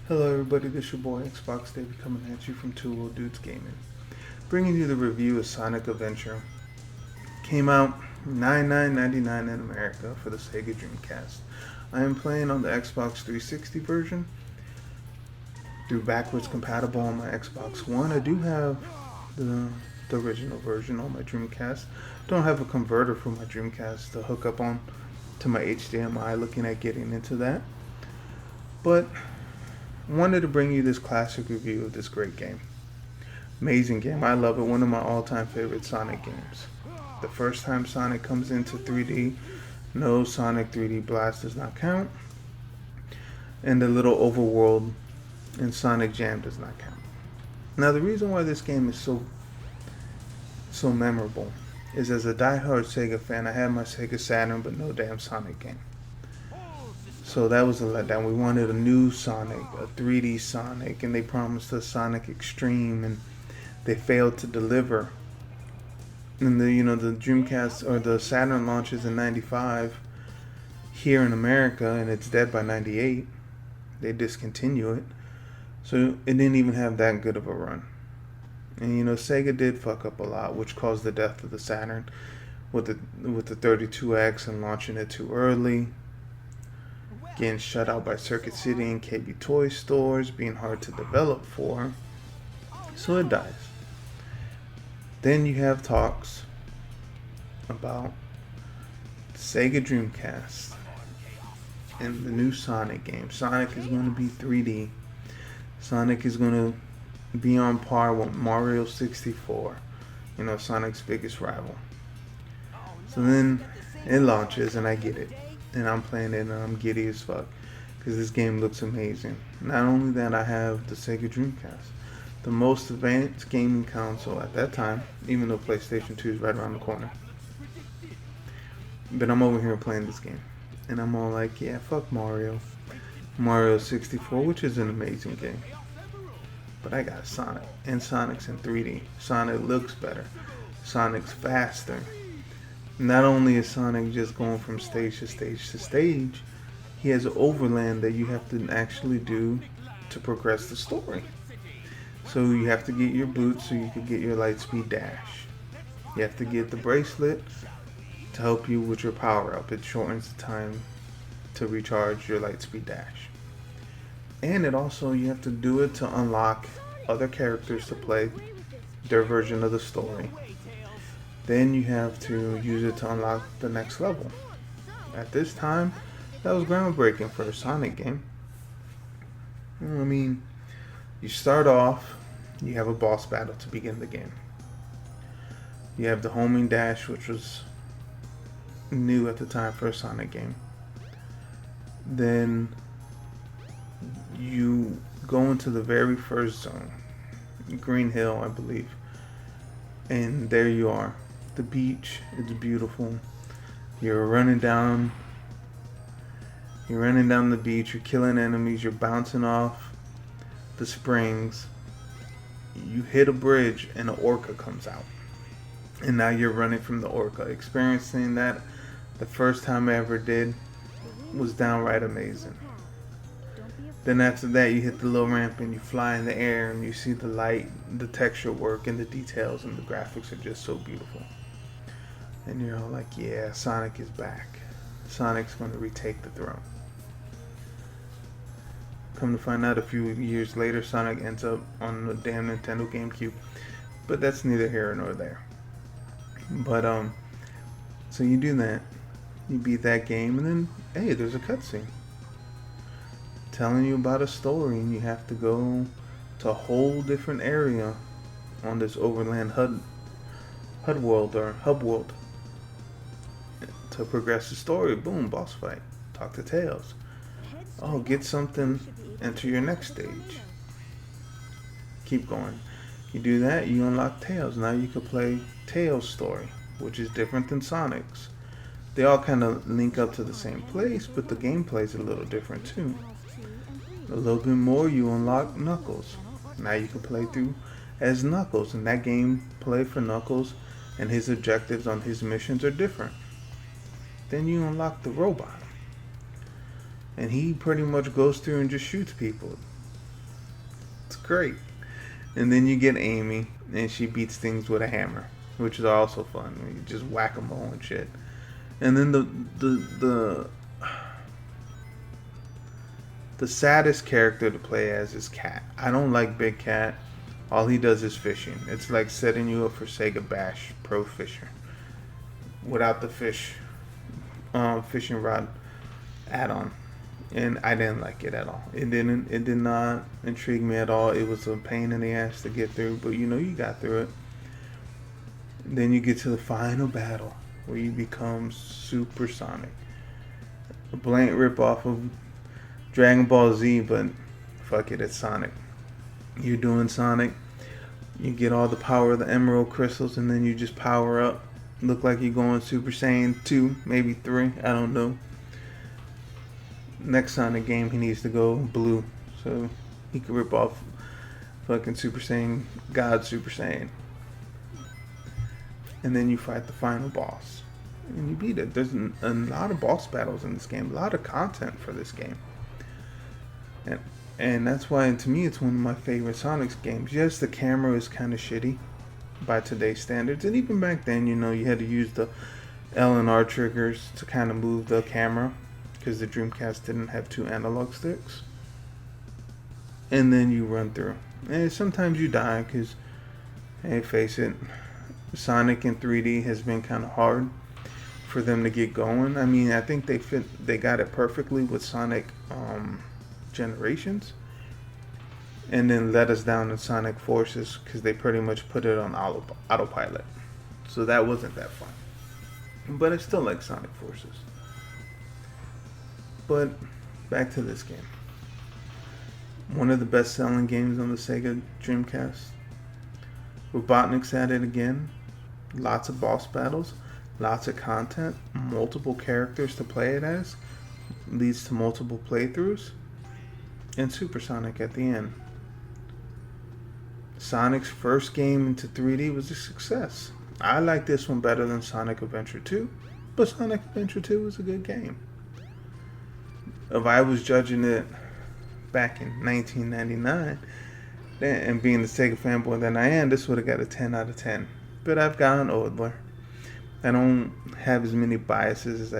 Hello everybody, this is your boy Xbox David coming at you from Two Old Dudes Gaming. Bringing you the review of Sonic Adventure. Came out $99.99 in America for the Sega Dreamcast. I am playing on the Xbox 360 version through backwards compatible on my Xbox One. I do have the, the original version on my Dreamcast. Don't have a converter for my Dreamcast to hook up on to my HDMI, looking at getting into that. But wanted to bring you this classic review of this great game. Amazing game. I love it. One of my all-time favorite Sonic games. The first time Sonic comes into 3D, no, Sonic 3D Blast does not count. And the little overworld in Sonic Jam does not count. Now, the reason why this game is so memorable is, as a die-hard Sega fan, I had my Sega Saturn, but no damn Sonic game. So that was a letdown. We wanted a new Sonic, a 3D Sonic, and they promised us Sonic Extreme, and they failed to deliver. And the Dreamcast or the Saturn launches in '95 here in America, and it's dead by '98. They discontinue it, so it didn't even have that good of a run. And Sega did fuck up a lot, which caused the death of the Saturn with the 32X and launching it too early. Getting shut out by Circuit City and KB Toy stores, being hard to develop for, so it dies. Then you have talks about Sega Dreamcast and the new Sonic game. Sonic is going to be 3D. Sonic is going to be on par with Mario 64, Sonic's biggest rival. So then it launches, and I get it. And I'm playing it, and I'm giddy as fuck because this game looks amazing. Not only that, I have the Sega Dreamcast, the most advanced gaming console at that time, even though PlayStation 2 is right around the corner. But I'm over here playing this game, and I'm all like, yeah, fuck Mario 64, which is an amazing game. But I got Sonic, and Sonic's in 3D. Sonic looks better. Sonic's faster. Not only is Sonic just going from stage to stage to stage, he has an overland that you have to actually do to progress the story. So you have to get your boots so you can get your Lightspeed Dash. You have to get the bracelet to help you with your power up. It shortens the time to recharge your Lightspeed Dash. And you have to do it to unlock other characters to play their version of the story. Then you have to use it to unlock the next level. At this time, that was groundbreaking for a Sonic game. You start off, you have a boss battle to begin the game. You have the homing dash, which was new at the time for a Sonic game. Then you go into the very first zone, Green Hill, I believe. And there you are. The beach is beautiful. You're running down the beach, you're killing enemies, you're bouncing off the springs. You hit a bridge and an orca comes out. And now you're running from the orca. Experiencing that the first time I ever did was downright amazing. Then after that, you hit the little ramp and you fly in the air and you see the light, the texture work, and the details, and the graphics are just so beautiful. And you're all like, yeah, Sonic is back. Sonic's going to retake the throne. Come to find out, a few years later, Sonic ends up on the damn Nintendo GameCube. But that's neither here nor there. But, so you do that. You beat that game, and then, hey, there's a cutscene telling you about a story, and you have to go to a whole different area on this overland hub world to progress the story. Boom, boss fight. Talk to Tails. Oh, get something, enter your next stage. Keep going. You do that, you unlock Tails. Now you can play Tails' story, which is different than Sonic's. They all kind of link up to the same place, but the gameplay is a little different too. A little bit more, you unlock Knuckles. Now you can play through as Knuckles, and that gameplay for Knuckles and his objectives on his missions are different. Then you unlock the robot, and he pretty much goes through and just shoots people. great. And then you get Amy, and she beats things with a hammer, which is also fun. You just whack 'em all and shit. And then the saddest character to play as is Cat. I don't like Big Cat. All he does is fishing. It's like setting you up for Sega Bash Pro Fisher without the fishing rod add-on, and I didn't like it at all. It did not intrigue me at all. It was a pain in the ass to get through, but you got through it. Then you get to the final battle where you become Super Sonic, a blank rip off of Dragon Ball Z, but fuck it, it's Sonic. You're doing Sonic. You get all the power of the Emerald Crystals, and then you just power up. Look like you're going Super Saiyan 2, maybe 3, I don't know. Next Sonic game, he needs to go blue, so he can rip off fucking Super Saiyan, God Super Saiyan. And then you fight the final boss, and you beat it. There's a lot of boss battles in this game, a lot of content for this game. And that's why, to me, it's one of my favorite Sonic games. Yes, the camera is kind of shitty by today's standards. And even back then, you had to use the L and R triggers to kind of move the camera, because the Dreamcast didn't have 2 analog sticks. And then you run through. And sometimes you die because, hey, face it, Sonic in 3D has been kind of hard for them to get going. I mean, I think they got it perfectly with Sonic Generations, and then let us down in Sonic Forces because they pretty much put it on autopilot. So that wasn't that fun. But I still like Sonic Forces. But back to this game. One of the best selling games on the Sega Dreamcast. Robotnik's at it again. Lots of boss battles, lots of content, multiple characters to play it as, leads to multiple playthroughs, and Super Sonic at the end. Sonic's first game into 3D was a success. I like this one better than Sonic Adventure 2, but Sonic Adventure 2 was a good game. If I was judging it back in 1999, and being the Sega fanboy that I am, this would have got a 10 out of 10. But I've gotten older. I don't have as many biases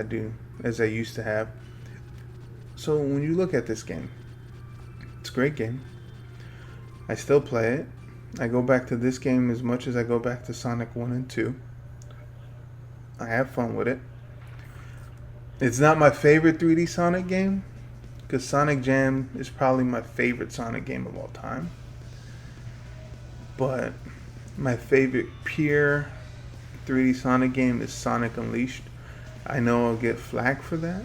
as I used to have. So when you look at this game, it's a great game. I still play it. I go back to this game as much as I go back to Sonic 1 and 2. I have fun with it. It's not my favorite 3D Sonic game, because Sonic Jam is probably my favorite Sonic game of all time. But my favorite pure 3D Sonic game is Sonic Unleashed. I know I'll get flack for that,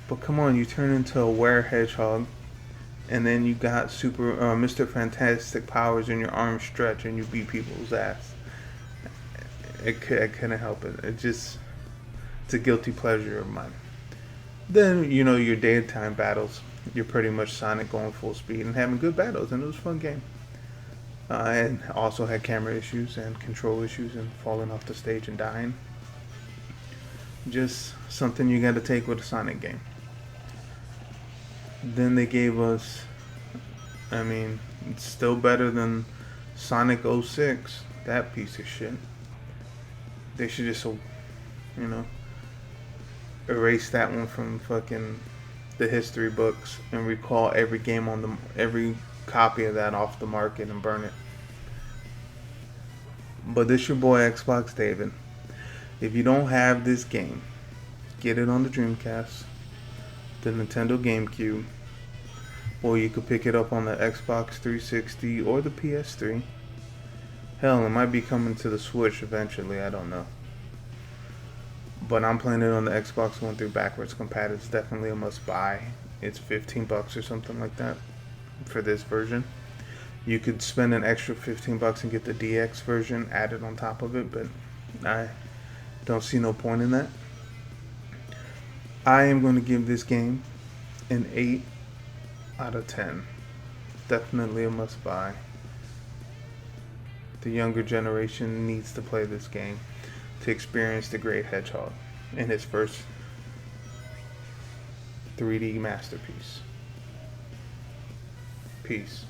but come on, you turn into a were-hedgehog, and then you got Mr. Fantastic powers and your arms stretch and you beat people's ass. I couldn't help it. It's a guilty pleasure of mine. Then, your daytime battles, you're pretty much Sonic going full speed and having good battles, and it was a fun game. And also had camera issues and control issues and falling off the stage and dying. Just something you got to take with a Sonic game. Then they gave us, it's still better than Sonic 06, that piece of shit. They should just, erase that one from fucking the history books and recall every game on every copy of that off the market and burn it. But this your boy Xbox David. If you don't have this game, get it on the Dreamcast, the Nintendo GameCube, or you could pick it up on the Xbox 360 or the PS3. Hell, it might be coming to the Switch eventually, I don't know. But I'm playing it on the Xbox One through backwards compatible. It's definitely a must buy. It's $15 or something like that for this version. You could spend an extra $15 and get the DX version added on top of it, but I don't see no point in that. I am going to give this game an 8 out of 10. Definitely a must buy. The younger generation needs to play this game to experience the Great Hedgehog in his first 3D masterpiece. Peace.